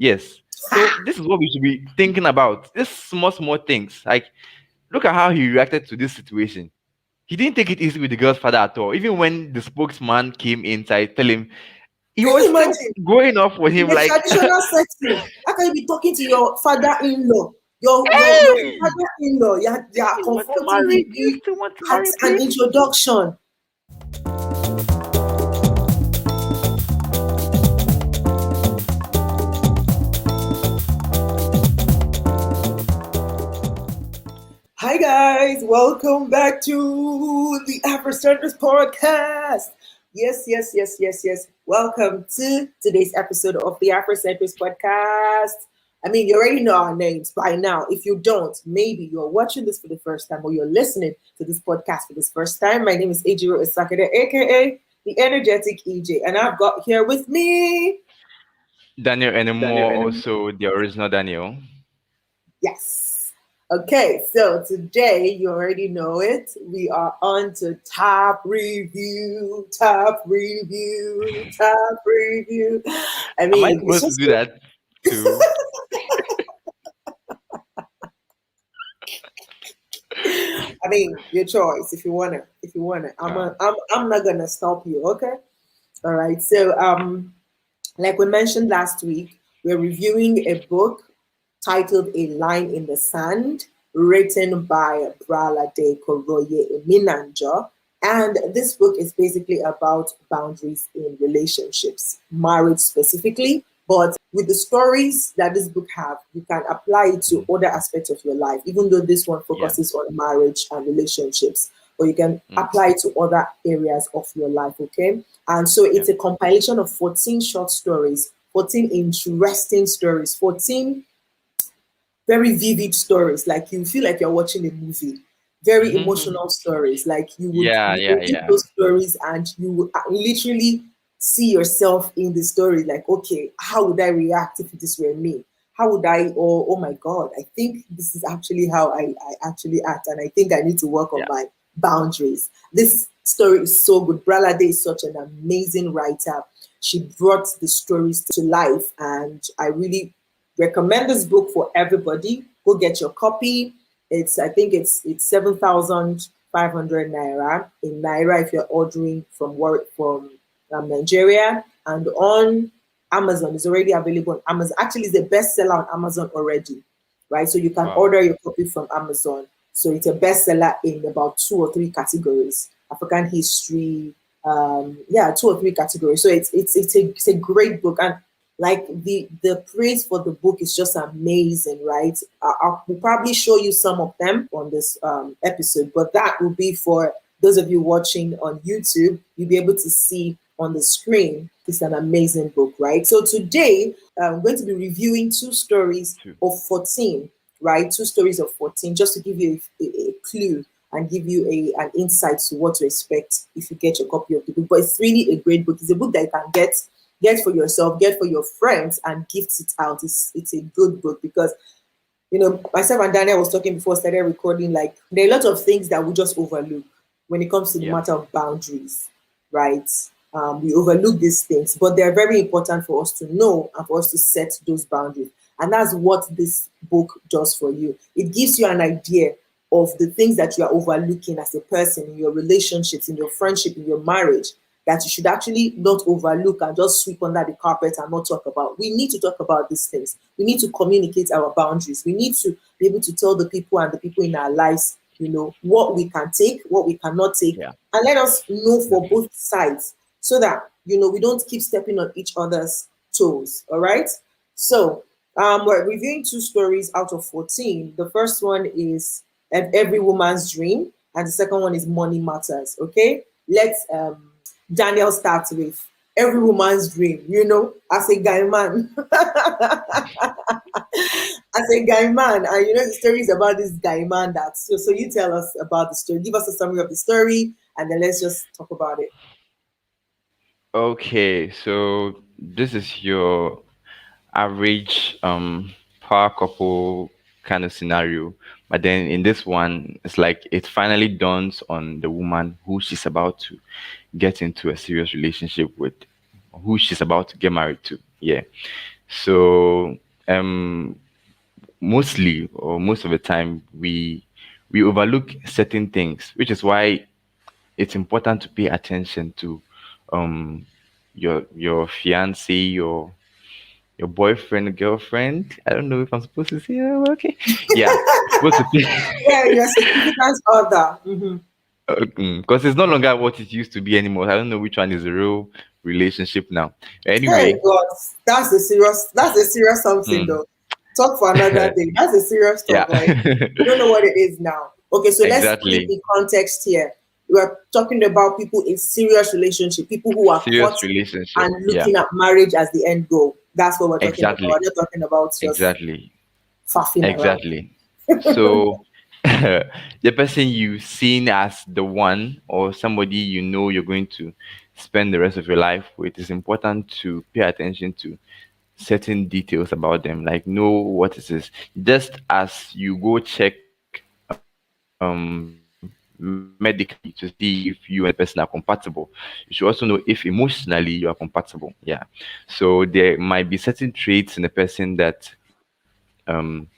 Yes. So this is what we should be thinking about. These small things. Like, look at how he reacted to this situation. He didn't take it easy with the girl's father at all. Even when the spokesman came inside, tell him he Can was you still imagine? going off for In him. a Like, traditional setting, how can you be talking to your father-in-law? Your hey, father-in-law, you're you want to confronting marry? him You still want to at marry, an please? introduction. Hi guys, welcome back to the AfroCentrist Podcast. Yes. Welcome to today's episode of the AfroCentrist Podcast. I mean, you already know our names by now. If you don't, maybe you're watching this for the first time or you're listening to this podcast for this first time. My name is Ejiro Isakade, aka the Energetic EJ, and I've got here with me. Daniel anymore, also the original Daniel. Yes. Okay, so today you already know it. We are on to top review. I Am I mean, it's supposed to just do that too? I mean, your choice if you wanna. Uh, I'm not gonna stop you, okay? All right. So like we mentioned last week, we're reviewing a book titled A Line in the Sand, written by Bralade Koroye-Emenanjo. And this book is basically about boundaries in relationships, marriage specifically. But with the stories that this book have, you can apply it to mm, other aspects of your life, even though this one yeah. focuses on marriage and relationships. But you can Mm, apply it to other areas of your life, okay? And so yeah. it's a compilation of 14 short stories, 14 interesting stories, 14 very vivid stories. Like you feel like you're watching a movie. Very Mm-hmm. emotional stories. Like you would Yeah, you yeah, would read yeah. those stories and you would literally see yourself in the story. Like, okay, how would I react if this were me? How would I? Or oh my God, I think this is actually how I actually act, and I think I need to work on Yeah. my boundaries. This story is so good. Bralade is such an amazing writer. She brought the stories to life, and I really recommend this book for everybody. Go get your copy. I think it's 7,500 naira in naira if you're ordering from Nigeria, and on Amazon is already available on Amazon. Actually, it's a bestseller on Amazon already, right? So you can Wow. order your copy from Amazon. So it's a bestseller in about two or three categories: African history, yeah, two or three categories. So it's a great book, and like the praise for the book is just amazing, right? Will probably show you some of them on this episode, but that will be for those of you watching on YouTube. You'll be able to see on the screen. It's an amazing book, right? So today I'm going to be reviewing two stories Too. of 14, right? Two stories of 14, just to give you a clue and give you an insight to what to expect if you get your copy of the book. But it's really a great book. It's a book that you can get for yourself, get for your friends, and gift it out. It's a good book because myself and Daniel was talking before I started recording. Like there are a lot of things that we just overlook when it comes to the Yeah. matter of boundaries, right? We overlook these things, but they're very important for us to know and for us to set those boundaries. And that's what this book does for you. It gives you an idea of the things that you are overlooking as a person in your relationships, in your friendship, in your marriage, that you should actually not overlook and just sweep under the carpet and not talk about. We need to talk about these things. We need to communicate our boundaries. We need to be able to tell the people and the people in our lives, what we can take, what we cannot take, Yeah. and let us know for Definitely. both sides so that, we don't keep stepping on each other's toes. All right. So, we're reviewing two stories out of 14. The first one is Every Woman's Dream, and the second one is Money Matters. Okay. Let's Daniel starts with Every Woman's Dream, as a guy man. As a guy man, and the story is about this guy man so you tell us about the story. Give us a summary of the story and then let's just talk about it. Okay, so this is your average power couple kind of scenario. But then in this one, it's like it finally dawns on the woman who she's about to get into a serious relationship with, who she's about to get married to. Yeah. So mostly or most of the time we overlook certain things, which is why it's important to pay attention to um your fiance, your boyfriend, girlfriend. I don't know if I'm supposed to say that, but okay. Yeah, you're supposed to Yeah, pay your significant other. because it's no longer what it used to be anymore. I don't know which one is a real relationship now. Hey Anyway, God, that's a serious something hmm, though. Talk for another day. That's a serious yeah, talk. Like we don't know what it is now. Okay, so let's put it exactly. in context here. We're talking about people in serious relationship, people who are Serious caught relationship. and Yeah, looking at marriage as the end goal. That's what we're talking about. We're exactly, not talking about just exactly. faffing around. Exactly. So the person you've seen as the one or somebody you know you're going to spend the rest of your life with, it's important to pay attention to certain details about them, like know what it is. Just as you go check medically to see if you and the person are compatible, you should also know if emotionally you are compatible. Yeah. So there might be certain traits in a person that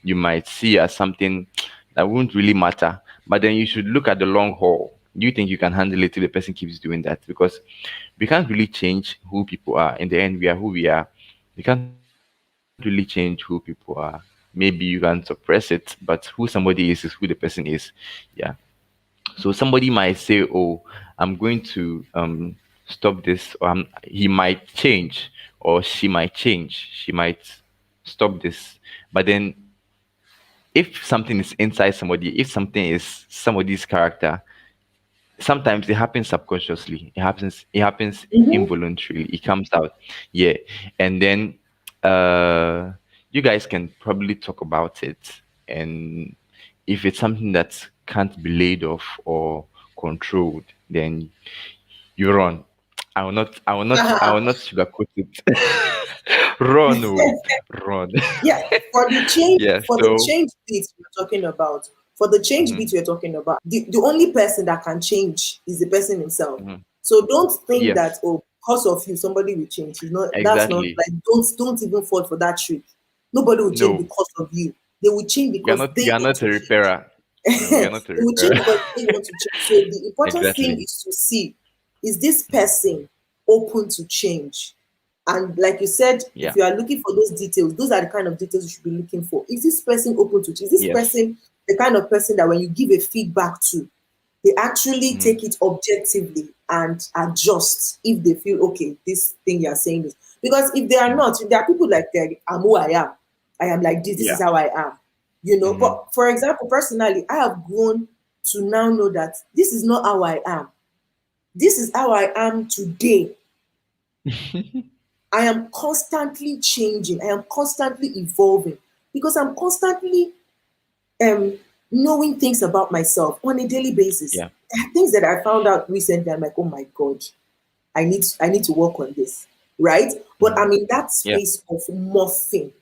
you might see as something that won't really matter. But then you should look at the long haul. Do you think you can handle it if the person keeps doing that? Because we can't really change who people are. In the end, we are who we are. We can't really change who people are. Maybe you can suppress it, but who somebody is who the person is. Yeah. So somebody might say, "Oh, I'm going to stop this," or he might change, or she might change. She might stop this. But then if something is inside somebody, if something is somebody's character, sometimes it happens subconsciously. It happens Mm-hmm. involuntarily. It comes out. Yeah. And then uh you guys can probably talk about it. And if it's something that can't be laid off or controlled, then you run. I will not sugarcoat it. Run, oh, run. Yeah, for the change, Yeah, for the so change bit we're talking about, for the change bit mhm, we're talking about, the only person that can change is the person himself. mhm. So don't think that, Yes, oh, because of you somebody will change. You know, that's not exactly. like, don't even fall for that trick. Nobody will change No, because of you. They will change we are because not they we are want not a to change. repairer. We are not a They will change repairer. because they want to change. So the important thing Exactly. is to see, is this Mhm. person open to change? And like you said, if Yeah. you are looking for those details, those are the kind of details you should be looking for. Is this person open to change? Is this Yes. person the kind of person that when you give a feedback to, they actually Mhm. take it objectively and adjust if they feel okay, this thing you're saying is, because if they are Mhm. not, there are people like that, I'm who I am like this Yeah. is how I am, you know. Mhm. But for example, personally, I have grown to now know that this is not how I am. This is how I am today. I am constantly changing. I am constantly evolving because I'm constantly um, knowing things about myself on a daily basis. Yeah. There are things that I found out recently. I'm like, oh my God, I need to work on this, right? But Mhm. I'm in that Yeah. space of morphing.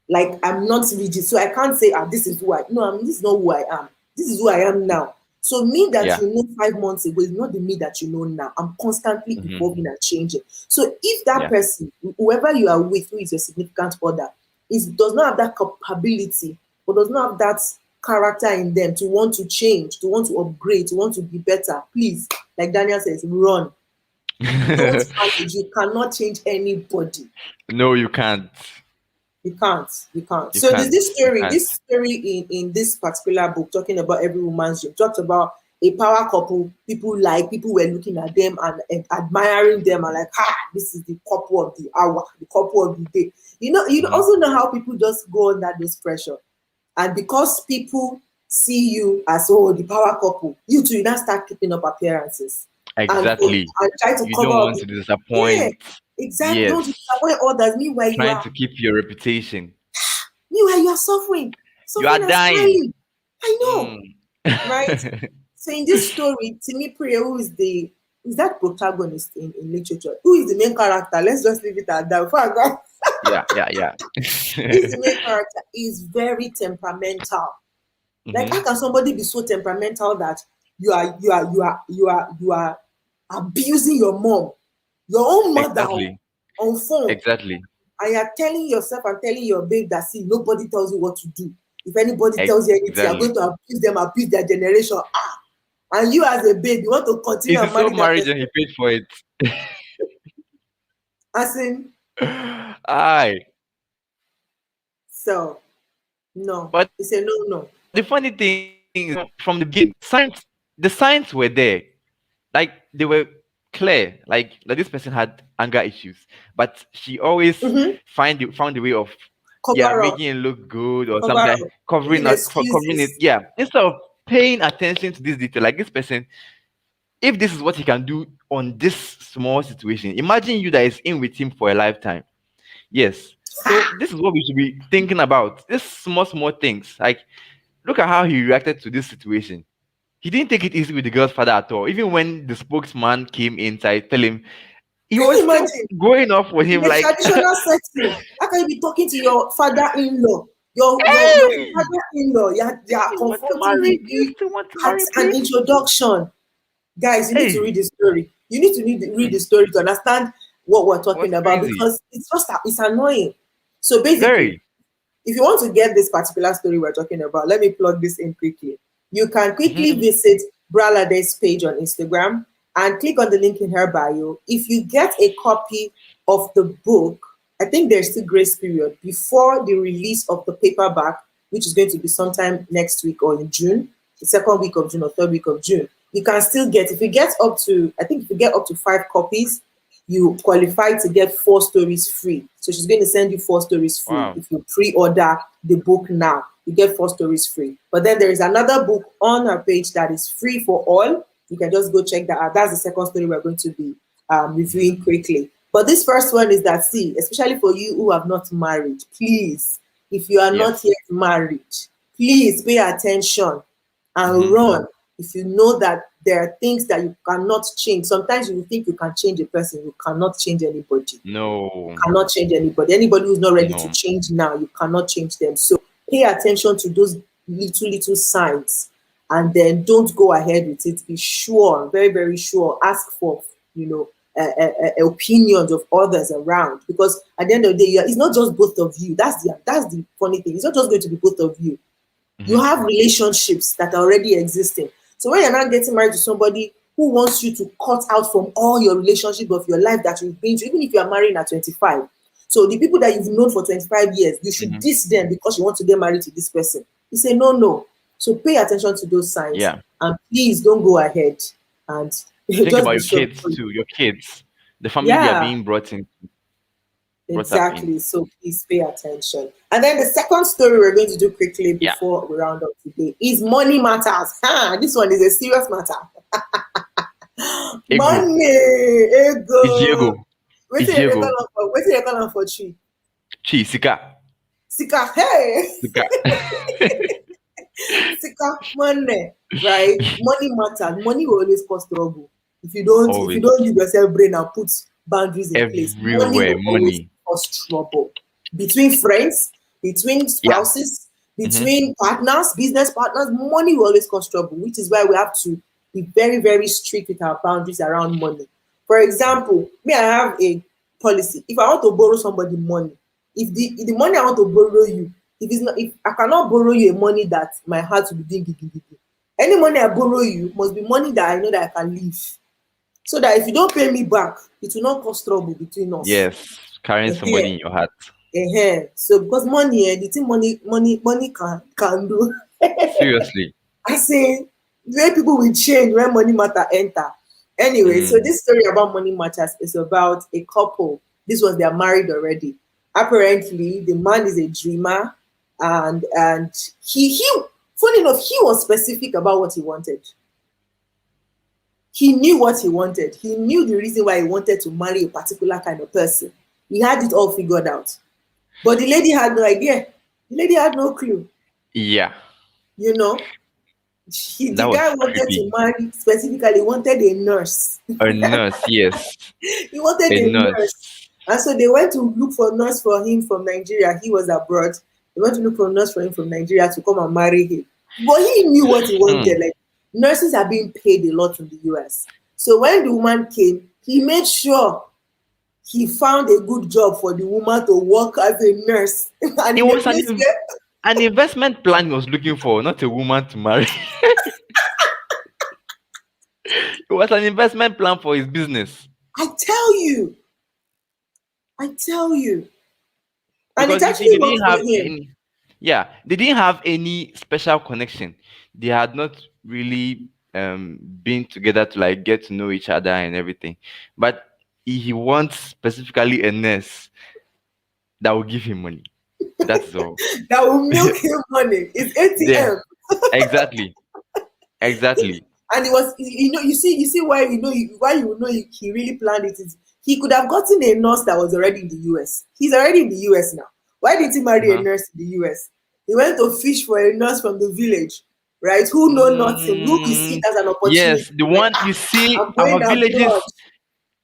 Like I'm not rigid, so I can't say, this is who I. No, this is not who I am. This is who I am now. So me that Yeah. you know 5 months ago is not the me that you know now. I'm constantly Mhm. evolving and changing. So if that Yeah. person, whoever you are with, who is your significant other, is does not have that capability or does not have that character in them to want to change, to want to upgrade, to want to be better, please, like Daniel says, run. Don't manage. You cannot change anybody. No, you can't. You can't. You can't. You So there's can't. this You story. can't. This story in this particular book talking about every woman's dream. Talks about a power couple. People were looking at them and admiring them and like, this is the couple of the hour, the couple of the day. You Mhm. also know how people just go under this pressure, and because people see you as, oh, the power couple, you now start keeping up appearances Exactly. and try to You cover don't up want the, to yeah, disappoint. exactly. Don't Yes. disappoint others. Trying to keep your reputation. Meanwhile, you are suffering, You are suffering and dying. smiling. I know, Mm. right? So in this story, Timmy Priya, who is that protagonist in literature? Who is the main character? Let's just leave it at that. Before I go, Yeah, yeah, yeah. who's the main character is very temperamental. Like, Hmm. how can somebody be so temperamental that you are abusing your mom, your own mother Exactly. on phone, Exactly. and you're telling yourself and telling your babe that, see, nobody tells you what to do. If anybody tells you anything, you're going Exactly. to abuse them, abuse their generation. And you as a babe, you want to continue He's and so marry that married and person. he paid for it. As in, Aye. so no. But It's a no. the funny thing is, from the beginning, the signs were there. Like they were clear. Like that this person had anger issues, but she always Mm-hmm. found a way of, yeah, Cover up, making it look good or cover something, up, covering giving up for covering it. excuses. Yeah, instead of paying attention to this detail, like this person, if this is what he can do on this small situation, imagine you that is in with him for a lifetime. Yes. So this is what we should be thinking about. These small things. Like, look at how he reacted to this situation. He didn't take it easy with the girl's father at all. Even when the spokesman came inside, tell him, he Can was you still imagine? going off with him In a like, traditional setting, how can you be talking to your father-in-law? Your hey, father-in-law, you're you want to confronting marry? him You still want to at marry, an please? introduction. Guys, you need to read Hey, the story. You need to read the story to understand what we're was talking about, crazy. because it's annoying. So basically, Very. if you want to get this particular story we're talking about, let me plug this in quickly. You can quickly Mhm. visit Bralade's page on Instagram and click on the link in her bio. If you get a copy of the book, I think there's still grace period before the release of the paperback, which is going to be sometime next week or in June, the second week of June or third week of June. You can still get, if you get up to, I think if you get up to 5 copies, you qualify to get 4 stories free. So she's going to send you 4 stories free. Wow. If you pre-order the book now, you get 4 stories free. But then there is another book on her page that is free for all. You can just go check that out. That's the second story we're going to be reviewing quickly. But this first one is that, see, especially for you who have not married, please, if you are not Yes. yet married, please pay attention and Hmm. run. If you know that there are things that you cannot change, sometimes you think you can change a person, you cannot change anybody. You No. cannot change anybody. Anybody who's not ready to No. change now, you cannot change them. So pay attention to those little signs, and then don't go ahead with it. Be sure, very, very sure. Ask for, you know, opinions of others around, because at the end of the day, it's not just both of you. That's the funny thing. It's not just going to be both of you. You Hmm. have relationships that are already existing. So when you're not getting married to somebody who wants you to cut out from all your relationship of your life that you've been to, even if you are married at 25. So the people that you've known for 25 years, you should Hmm. diss them because you want to get married to this person. You say, no, no. So pay attention to those signs, Yeah. and please don't go ahead and Think just about be your sure. kids too. Your kids, the family they are Yeah, being brought up in. exactly. So please pay attention. And then the second story we're going to do quickly Yeah. before we round up today is money matters. This one is a serious matter. Ego. Money, Ijiego. ego. Ijiego. Wetin dey call am for tree? Chi. Sika. Sika. Hey, Sika. sika money, right? Money matters. Money will always cause trouble. If you Always. don't give yourself brain and put boundaries in place, money Everywhere. will always Money. cause trouble. Between friends, between Yeah. spouses, Hmm. between partners, business partners, money will always cause trouble, which is why we have to be very, very strict with our boundaries around money. For example, me, I have a policy. If I want to borrow somebody money, if the money I want to borrow you, if I cannot borrow you a money that my heart will be doing gigi gigi, any money I borrow you must be money that I know that I can live. So that if you don't pay me back, it will not cause trouble between us. Yes. Carrying Ehen, somebody in your heart. So because money, the thing money can do. Seriously. I say the way people will change when money matter enter. Anyway, so Mm. this story about money matters is about a couple. This was, they are married already. Apparently, the man is a dreamer, and he funny enough, he was specific about what he wanted. He knew what he wanted. He knew the reason why he wanted to marry a particular kind of person. He had it all figured out. But the lady had no idea. The lady had no clue. Yeah. You know, That the was guy wanted to creepy. marry, specifically wanted a nurse. A nurse. Yes. He wanted A a nurse. nurse. And so they went to look for a nurse for him from Nigeria. He was abroad. They went to look for a nurse for him from Nigeria to come and marry him. But he knew what he wanted. Hmm. Like, nurses are being paid a lot in the US. So when the woman came, he made sure. he found a good job for the woman to work as a nurse and It in a was place where an investment plan he was looking for, not a woman to marry. It was an investment plan for his business. I tell you, I tell you, and it Because you see, actually they worked didn't for have him. any, yeah, they didn't have any special connection. They had not really been together to like get to know each other and everything. But he wants specifically a nurse that will give him money. That's all. That will milk him money. It's There, ATM. exactly, exactly. And it was, you see why why you know he really planned it is he could have gotten a nurse that was already in the US. He's already in the US now. Why did he marry a Uh-huh. nurse in the US? He went to fish for a nurse from the village, right? Who know nothing, who will see it Mm, as an opportunity. yes, the Like, one you see, I'm our going abroad. villages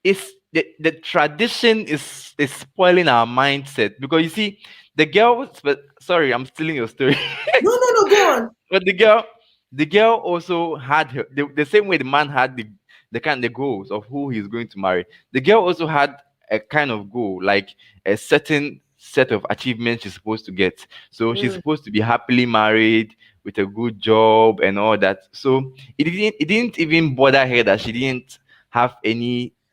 is the tradition is spoiling our mindset because you see the girl was, but sorry, I'm stealing your story. No, no, no, go on. But the girl also had the same way the man had the kind the goals of who he's going to marry. The girl also had a kind of goal, like a certain set of achievements she's supposed to get. So she's Mm, supposed to be happily married with a good job and all that. So it didn't even bother her that she didn't have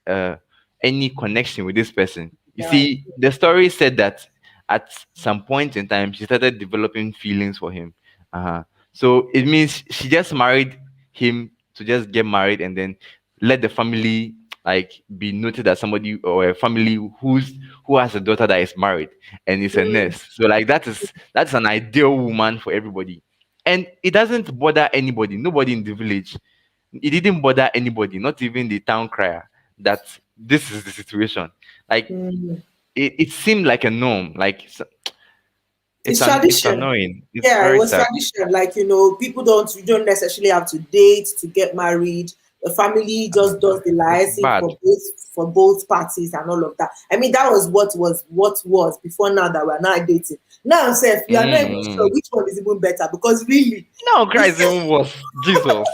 uh any connection with this person. You yeah. see, the story said that at some point in time she started developing feelings for him. Uh-huh. So it means she just married him to just get married and then let the family like be noted as somebody or a family who has a daughter that is married and is a Mm, nurse. So like that's an ideal woman for everybody. And it doesn't bother anybody, nobody in the village. It didn't bother anybody, not even the town crier, that this is the situation. Like mm. it seemed like a norm. Like It's it's tradition. annoying. It's Yeah, it very was sad. tradition. Like, people don't you don't necessarily have to date to get married. The family just does the It's liaising bad. for both parties and all of that. I mean, that was what was before now that we're not dating. Now, self, we are not even sure Mm. which one is even better because really, No, Christ even was Jesus.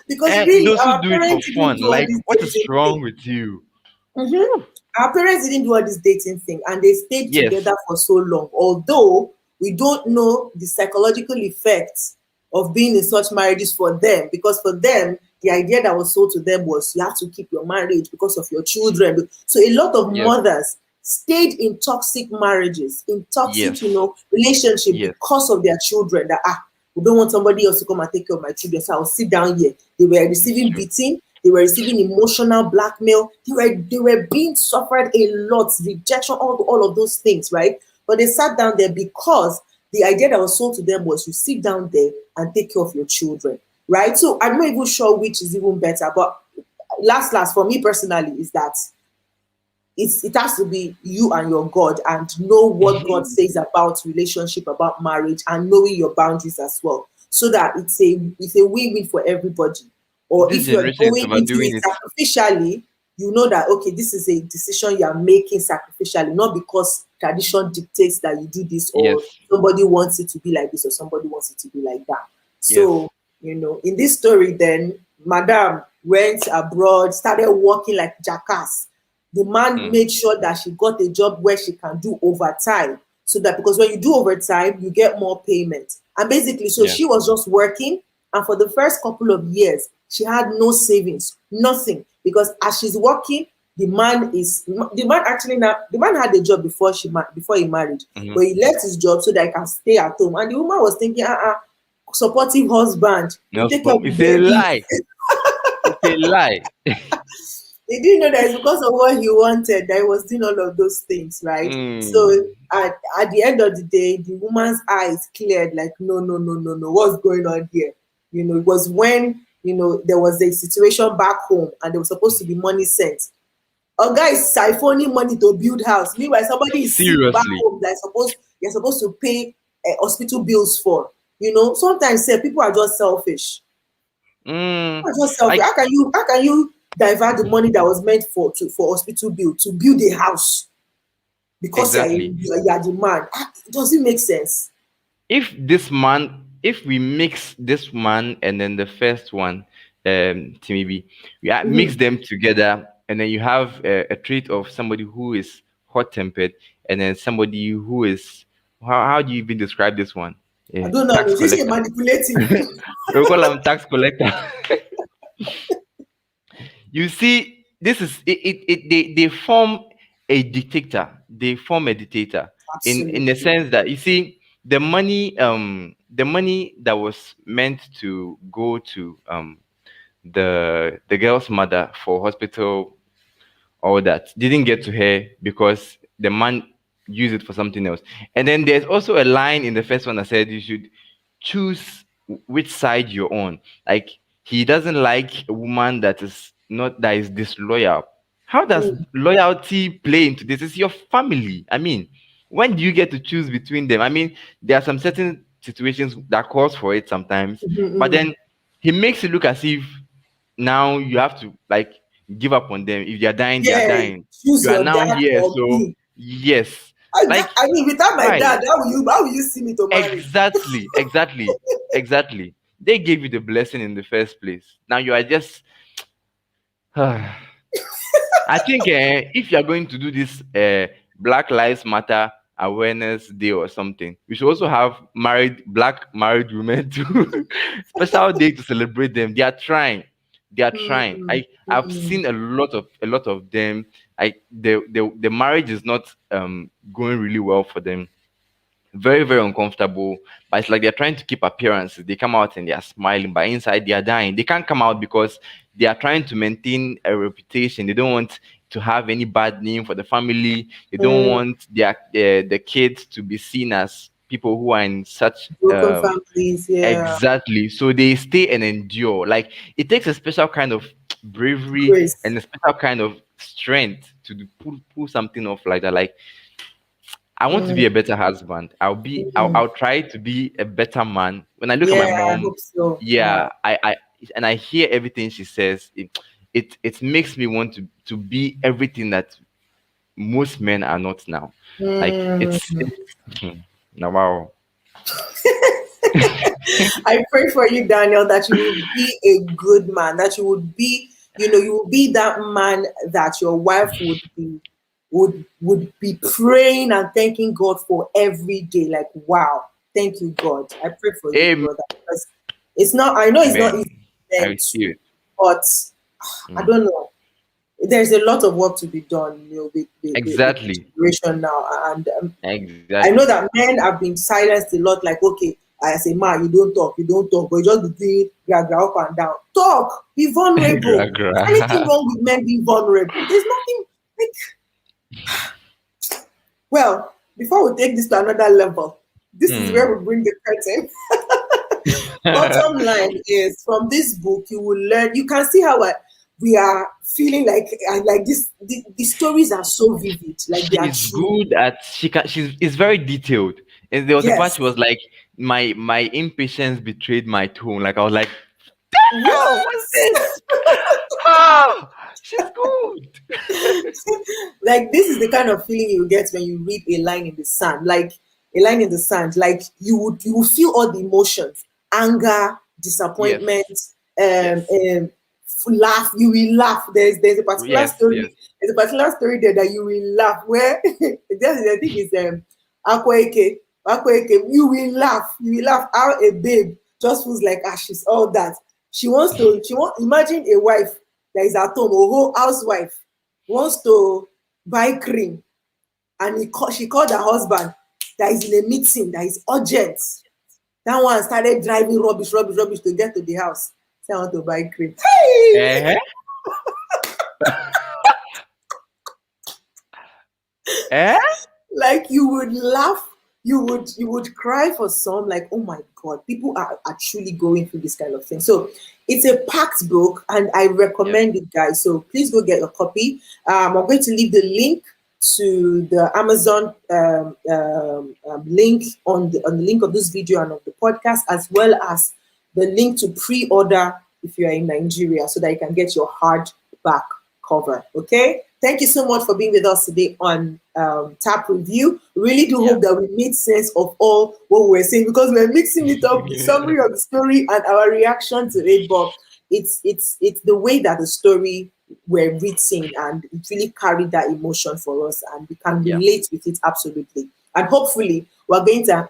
because And really, those who our do it for parents didn't fun, do all like this what is dating wrong thing. with you? Mhm. Whew. Our parents didn't do all this dating thing and they stayed Yes, together for so long. Although we don't know the psychological effects of being in such marriages for them, because for them, the idea that was sold to them was you have to keep your marriage because of your children. So a lot of yes, mothers stayed in toxic marriages, in toxic, yes, relationship yes. because of their children. That we don't want somebody else to come and take care of my children, so I'll sit down here. They were It's receiving true. beating, they were receiving emotional blackmail, they were being suffered a lot, rejection, all of those things, right? But they sat down there because the idea that was sold to them was you sit down there and take care of your children, right? So I'm not even sure which is even better, but last for me personally is that it has to be you and your God and know what God says about relationship, about marriage, and knowing your boundaries as well. So that it's a win-win for everybody. Or This if you're generation is going into overdoing it it. sacrificially, you know that okay, this is a decision you are making sacrificially, not because tradition dictates that you do this or Yes, somebody wants it to be like this or somebody wants it to be like that. yes. So, in this story, then Madame went abroad, started working like jackass. The man Mm. made sure that she got a job where she can do overtime, so that because when you do overtime you get more payment, and basically so Yeah. she was just working. And for the first couple of years she had no savings, nothing, because as she's working, the man actually, now the man had a job before he married, Hmm. but he left his job so that he can stay at home. And the woman was thinking, supportive husband, you No, take care of the it's a baby. lie. It's a lie. They didn't know that it's because of what he wanted that he was doing all of those things, right? So Mm. at the end of the day, the woman's eyes cleared, like, no, no, no, no, no, what's going on here? It was when, there was a situation back home and there was supposed to be money sent. A guy is siphoning money to build house. Meanwhile, somebody is sick back Seriously. home that you're supposed to pay hospital bills for. Sometimes people are just selfish. Mm. That's not selfish. Like How can you divert the money that was meant for hospital bill to build a house because you're exactly. you're the man? Does it make sense? If we mix this man and then the first one, Timmy B, we Mhm. mix them together, and then you have a trait of somebody who is hot tempered, and then somebody who is, how do you even describe this one? I Yeah, don't know. tax Did you say collector. manipulative? We call them tax collector. You see, this is they form a dictator. They form a dictator in the Absolutely. sense that, you see, the money that was meant to go to the girl's mother for hospital, all that didn't get to her because the man used it for something else. And then there's also a line in the first one that said you should choose which side you're on. Like, he doesn't like a woman that is disloyal. How does Mm, loyalty play into this? It's your family. I mean, when do you get to choose between them? I mean, there are some certain situations that calls for it sometimes, mhm, but mhm. then he makes it look as if now you have to, like, give up on them. If they are dying, they are Yeah, dying. choose You are your now dad here, or so me. yes. Like, I mean, without my why? dad, how will you see me to marry? Exactly, exactly, exactly. They gave you the blessing in the first place. Now you are just I think if you are going to do this Black Lives Matter Awareness Day or something, we should also have black married women to special day to celebrate them. They are trying. They are trying. Mm, I've mm. seen a lot of them. The marriage is not going really well for them, very very uncomfortable, but it's like they're trying to keep appearances. They come out and they are smiling, but inside they are dying. They can't come out because they are trying to maintain a reputation. They don't want to have any bad name for the family. They don't Mm, want the kids to be seen as people who are in such broken families, yeah. exactly. So they stay and endure. Like, it takes a special kind of bravery Grace. and a special kind of strength to pull something off like that. Like, I want to Mm, be a better husband. mm. I'll try to be a better man. When I look at my Yeah, I mom, hope so. yeah, and I hear everything she says, it makes me want to be everything that most men are not now. Like, Mm. it's now, wow. I pray for you, Daniel, that you will be a good man, that you would be, you will be that man that your wife would be praying and thanking God for every day. Like, wow, thank you, God. I pray for you, Amen. brother. Because it's not, I know it's not easy I then receive too, it. but I Mm. don't know. There's a lot of work to be done, with the Exactly. generation now. And I Exactly. know that men have been silenced a lot, like, okay, as a man, you don't talk, but you just be doing gra up and down. Talk, be Gra vulnerable. Is gra. anything wrong with men being vulnerable? There's nothing. Like, well, before we take this to another level, this is where Hmm. we bring the curtain. Bottom line is, from this book, you will learn. You can see how we are feeling like this. The stories are so vivid, like they are She's true. good at she can she's it's very detailed. And there was a part she Yes. was like, my impatience betrayed my tone. Like, I was like, oh, What? what's this? Oh, she's good. Like, this is the kind of feeling you get when you read A Line in the Sand. Like, A Line in the Sand, like, you would feel all the emotions: anger, Yes. disappointment, um, Yes. um laugh. You will laugh. There's a particular Yes. story. Yes. There's a particular story there that you will laugh, where I think it's Akwaeke. Akwaeke, you will laugh how a babe just feels like ashes, all that. She want imagine a wife that is at home, a whole housewife, wants to buy cream, and she called her husband that is in a meeting that is urgent. That one started driving rubbish to get to the house. Say, I want to buy cream. Hey! Eh? Eh? Like, you would laugh, you would cry for some, like, oh my God, people are truly going through this kind of thing. So it's a packed book, and I Yes. recommend it, guys. So please go get your copy. I'm going to leave the link to the Amazon link on the link of this video and of the podcast, as well as the link to pre-order if you are in Nigeria, so that you can get your hardback cover. Okay. Thank you so much for being with us today on Tap Review. Really do Yeah. hope that we made sense of all what we were saying, because we're mixing it up, the summary of the story and our reaction to it. But it's the way that the story were written, and it really carried that emotion for us, and we can Yeah. relate with it absolutely. And hopefully we're going to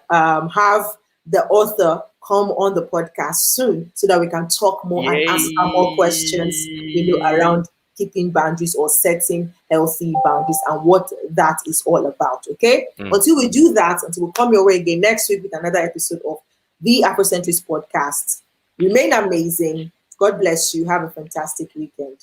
have the author come on the podcast soon so that we can talk more and ask her more questions, Yay. around keeping boundaries or setting healthy boundaries and what that is all about. Okay. Mm. Until we do that, until we come your way again next week with another episode of the Afrocentrist podcast, remain amazing. God bless you. Have a fantastic weekend.